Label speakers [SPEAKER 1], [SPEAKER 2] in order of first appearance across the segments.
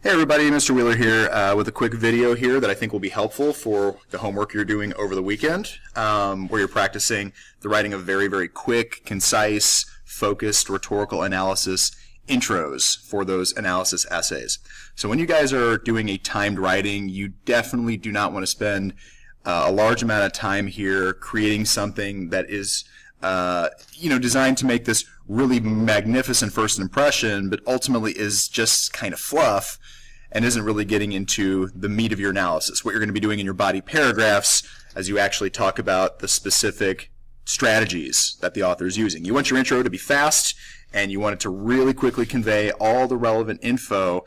[SPEAKER 1] Hey everybody, Mr. Wheeler here with a quick video here that I think will be helpful for the homework you're doing over the weekend, where you're practicing the writing of very, very quick, concise, focused rhetorical analysis intros for those analysis essays. So when you guys are doing a timed writing, you definitely do not want to spend a large amount of time here creating something that is designed to make this really magnificent first impression, but ultimately is just kind of fluff and isn't really getting into the meat of your analysis, what you're going to be doing in your body paragraphs as you actually talk about the specific strategies that the author is using. You want your intro to be fast, and you want it to really quickly convey all the relevant info,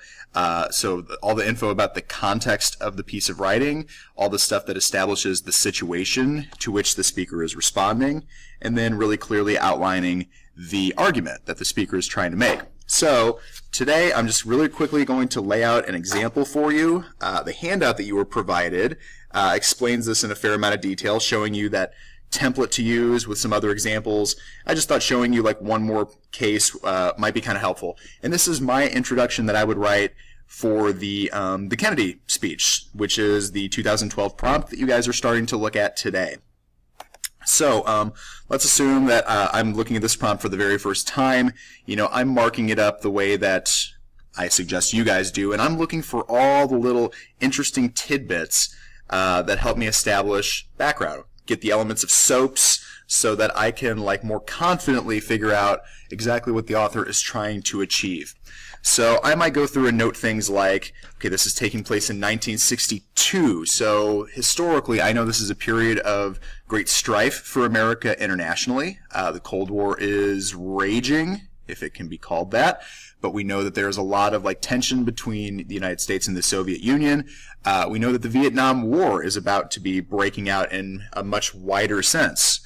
[SPEAKER 1] so all the info about the context of the piece of writing, all the stuff that establishes the situation to which the speaker is responding, and then really clearly outlining the argument that the speaker is trying to make. So today I'm just really quickly going to lay out an example for you. The handout that you were provided explains this in a fair amount of detail, showing you that template to use with some other examples. I just thought showing you like one more case might be kind of helpful. And this is my introduction that I would write for the Kennedy speech, which is the 2012 prompt that you guys are starting to look at today. So let's assume that I'm looking at this prompt for the very first time. I'm marking it up the way that I suggest you guys do, and I'm looking for all the little interesting tidbits that help me establish background, get the elements of SOAPs so that I can more confidently figure out exactly what the author is trying to achieve. So I might go through and note things like, okay, this is taking place in 1962, so historically I know this is a period of great strife for America internationally. The Cold War is raging, if it can be called that, but we know that there's a lot of tension between the United States and the Soviet Union. We know that the Vietnam War is about to be breaking out in a much wider sense.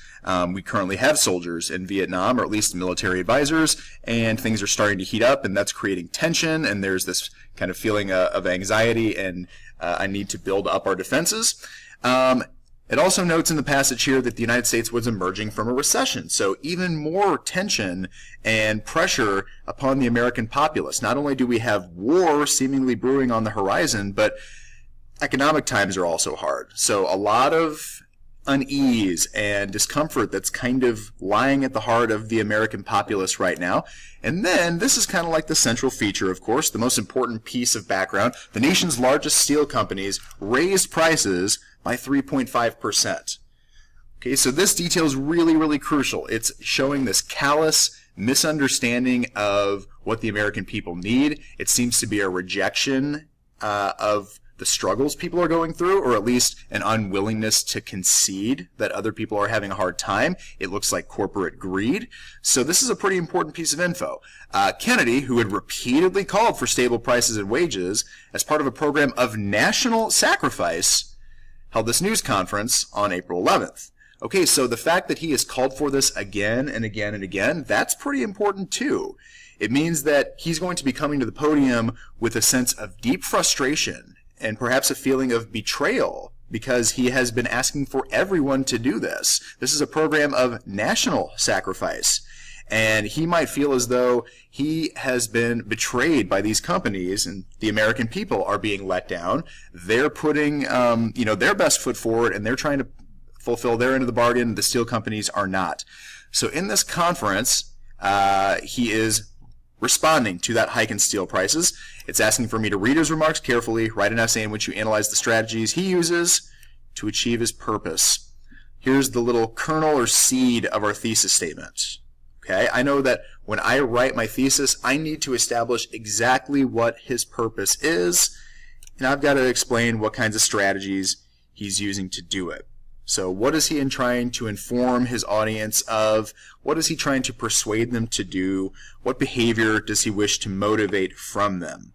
[SPEAKER 1] We currently have soldiers in Vietnam, or at least military advisors, and things are starting to heat up, and that's creating tension, and there's this kind of feeling of anxiety and a need to build up our defenses. It also notes in the passage here that the United States was emerging from a recession, so even more tension and pressure upon the American populace. Not only do we have war seemingly brewing on the horizon, but economic times are also hard. So a lot of unease and discomfort that's kind of lying at the heart of the American populace right now. And then this is kind of like the central feature, of course, the most important piece of background. The nation's largest steel companies raised prices by 3.5%. Okay, so this detail is really, really crucial. It's showing this callous misunderstanding of what the American people need. It seems to be a rejection of the struggles people are going through, or at least an unwillingness to concede that other people are having a hard time. It looks like corporate greed. So this is a pretty important piece of info. Kennedy, who had repeatedly called for stable prices and wages as part of a program of national sacrifice, held this news conference on April 11th. Okay, so the fact that he has called for this again and again and again, that's pretty important too. It means that he's going to be coming to the podium with a sense of deep frustration and perhaps a feeling of betrayal because he has been asking for everyone to do this. This is a program of national sacrifice. And he might feel as though he has been betrayed by these companies, and the American people are being let down. They're putting their best foot forward, and they're trying to fulfill their end of the bargain. The steel companies are not. So in this conference, he is responding to that hike in steel prices. It's asking for me to read his remarks carefully, write an essay in which you analyze the strategies he uses to achieve his purpose. Here's the little kernel or seed of our thesis statement. Okay, I know that when I write my thesis, I need to establish exactly what his purpose is, and I've got to explain what kinds of strategies he's using to do it. So what is he trying to inform his audience of? What is he trying to persuade them to do? What behavior does he wish to motivate from them?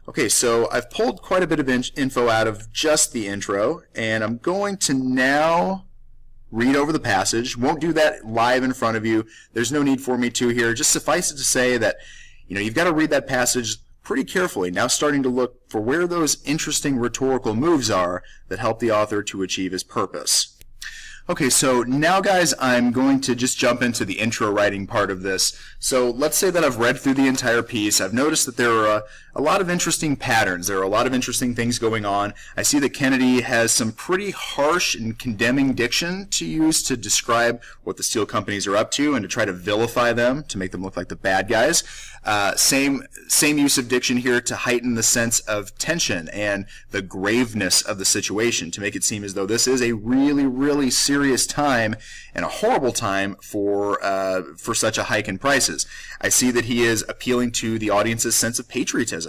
[SPEAKER 1] Okay, so I've pulled quite a bit of info out of just the intro, and I'm going to now read over the passage. Won't do that live in front of you. There's no need for me to here. Just suffice it to say that you've got to read that passage pretty carefully, now starting to look for where those interesting rhetorical moves are that help the author to achieve his purpose. Okay, so now guys, I'm going to just jump into the intro writing part of this. So let's say that I've read through the entire piece. I've noticed that there are a lot of interesting patterns. There are a lot of interesting things going on. I see that Kennedy has some pretty harsh and condemning diction to use to describe what the steel companies are up to and to try to vilify them, to make them look like the bad guys. Same use of diction here to heighten the sense of tension and the graveness of the situation, to make it seem as though this is a really, really serious time and a horrible time for such a hike in prices. I see that he is appealing to the audience's sense of patriotism,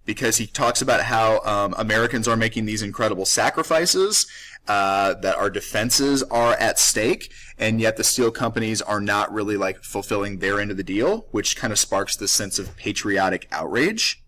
[SPEAKER 1] because he talks about how Americans are making these incredible sacrifices, that our defenses are at stake, and yet the steel companies are not really like fulfilling their end of the deal, which kind of sparks this sense of patriotic outrage.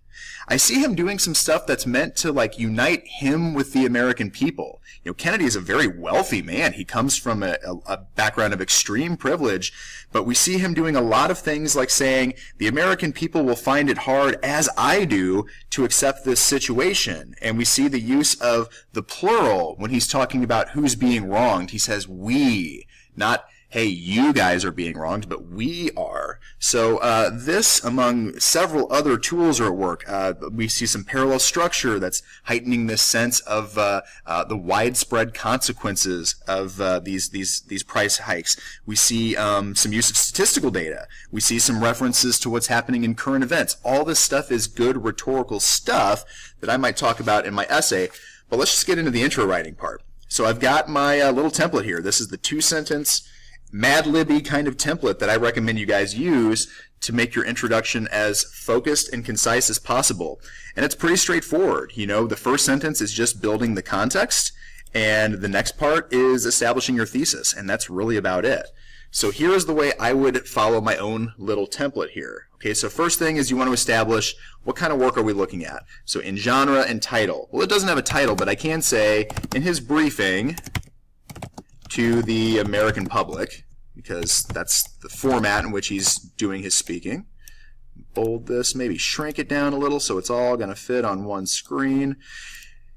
[SPEAKER 1] I see him doing some stuff that's meant to like unite him with the American people. You know, Kennedy is a very wealthy man. He comes from a background of extreme privilege, but we see him doing a lot of things like saying the American people will find it hard, as I do, to accept this situation. And we see the use of the plural when he's talking about who's being wronged. He says we, not hey, you guys are being wronged, but we are. So this, among several other tools, are at work. We see some parallel structure that's heightening this sense of the widespread consequences of these price hikes. We see some use of statistical data. We see some references to what's happening in current events. All this stuff is good rhetorical stuff that I might talk about in my essay, but let's just get into the intro writing part. So I've got my little template here. This is the two-sentence Mad Libby kind of template that I recommend you guys use to make your introduction as focused and concise as possible. And it's pretty straightforward. You know, the first sentence is just building the context, and the next part is establishing your thesis, and that's really about it. So here is the way I would follow my own little template here. Okay, so first thing is you want to establish what kind of work are we looking at. So in genre and title. Well, it doesn't have a title, but I can say in his briefing to the American public, because that's the format in which he's doing his speaking. Bold this, maybe shrink it down a little so it's all going to fit on one screen.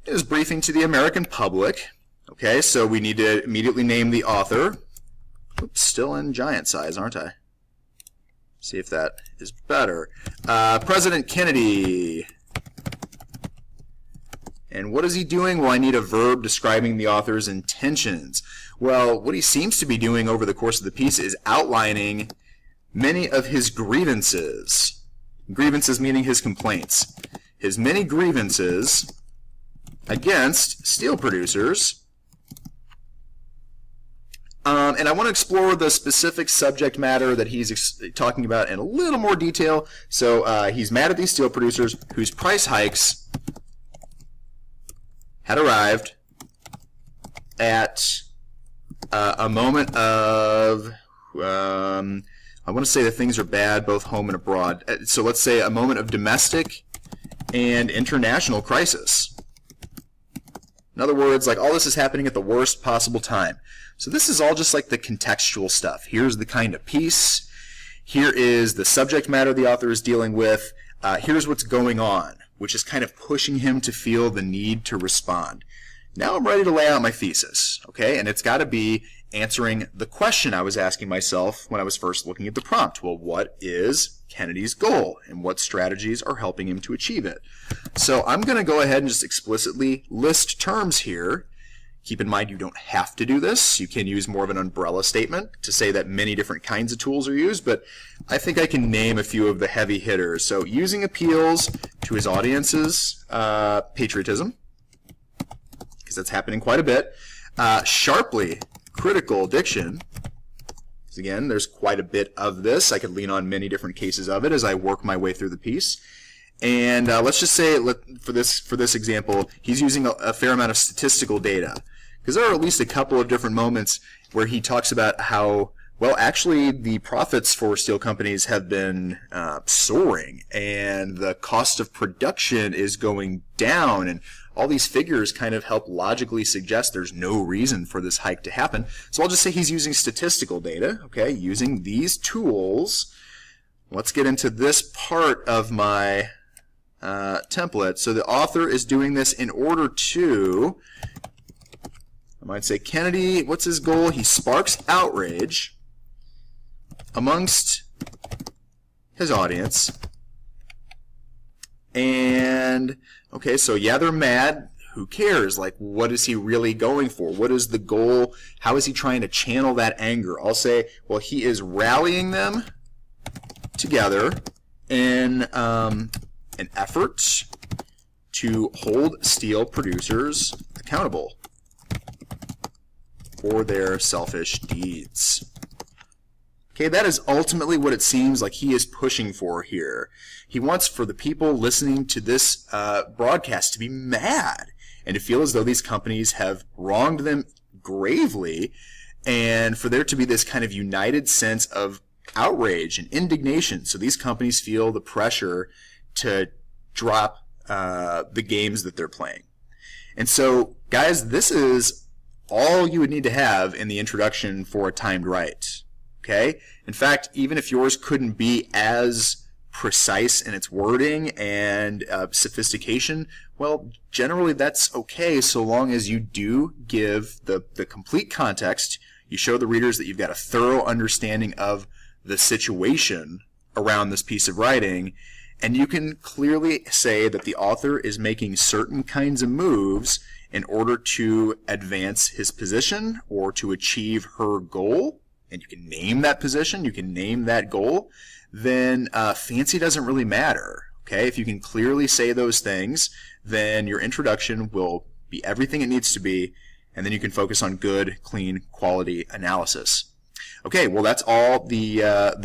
[SPEAKER 1] His briefing to the American public. Okay, so we need to immediately name the author. Oops, still in giant size, aren't I? See if that is better. President Kennedy. And what is he doing? Well, I need a verb describing the author's intentions. Well, what he seems to be doing over the course of the piece is outlining many of his grievances. Grievances meaning his complaints. His many grievances against steel producers. And I want to explore the specific subject matter that he's talking about in a little more detail. So he's mad at these steel producers whose price hikes had arrived at a moment of, I want to say that things are bad both home and abroad. So let's say a moment of domestic and international crisis. In other words, like all this is happening at the worst possible time. So this is all just like the contextual stuff. Here's the kind of piece. Here is the subject matter the author is dealing with. Here's what's going on, which is kind of pushing him to feel the need to respond. Now I'm ready to lay out my thesis, okay? And it's got to be answering the question I was asking myself when I was first looking at the prompt. Well, what is Kennedy's goal, and what strategies are helping him to achieve it? So I'm going to go ahead and just explicitly list terms here. Keep in mind you don't have to do this. You can use more of an umbrella statement to say that many different kinds of tools are used, but I think I can name a few of the heavy hitters. So using appeals to his audience's patriotism, because that's happening quite a bit. Sharply critical diction, because again, there's quite a bit of this. I could lean on many different cases of it as I work my way through the piece. And let's just say, for this example, he's using a fair amount of statistical data, because there are at least a couple of different moments where he talks about how, well, actually, the profits for steel companies have been soaring, and the cost of production is going down, and all these figures kind of help logically suggest there's no reason for this hike to happen. So I'll just say he's using statistical data, okay, using these tools. Let's get into this part of my template. So the author is doing this in order to, I might say, Kennedy, what's his goal? He sparks outrage amongst his audience. And, okay, so yeah, they're mad. Who cares? Like, what is he really going for? What is the goal? How is he trying to channel that anger? I'll say, well, he is rallying them together in an effort to hold steel producers accountable for their selfish deeds. Okay, that is ultimately what it seems like he is pushing for here. He wants for the people listening to this broadcast to be mad and to feel as though these companies have wronged them gravely, and for there to be this kind of united sense of outrage and indignation. So these companies feel the pressure to drop the games that they're playing. And so, guys, this is all you would need to have in the introduction for a timed write. Okay? In fact, even if yours couldn't be as precise in its wording and sophistication, well, generally that's okay so long as you do give the complete context. You show the readers that you've got a thorough understanding of the situation around this piece of writing, and you can clearly say that the author is making certain kinds of moves in order to advance his position or to achieve her goal, and you can name that position, you can name that goal, then fancy doesn't really matter. Okay, if you can clearly say those things, then your introduction will be everything it needs to be, and then you can focus on good, clean, quality analysis. Okay, well, that's all the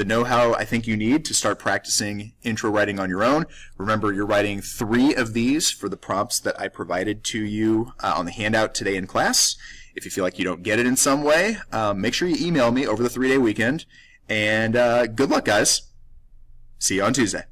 [SPEAKER 1] know-how I think you need to start practicing intro writing on your own. Remember, you're writing 3 of these for the prompts that I provided to you on the handout today in class. If you feel like you don't get it in some way, make sure you email me over the 3-day weekend. And good luck, guys. See you on Tuesday.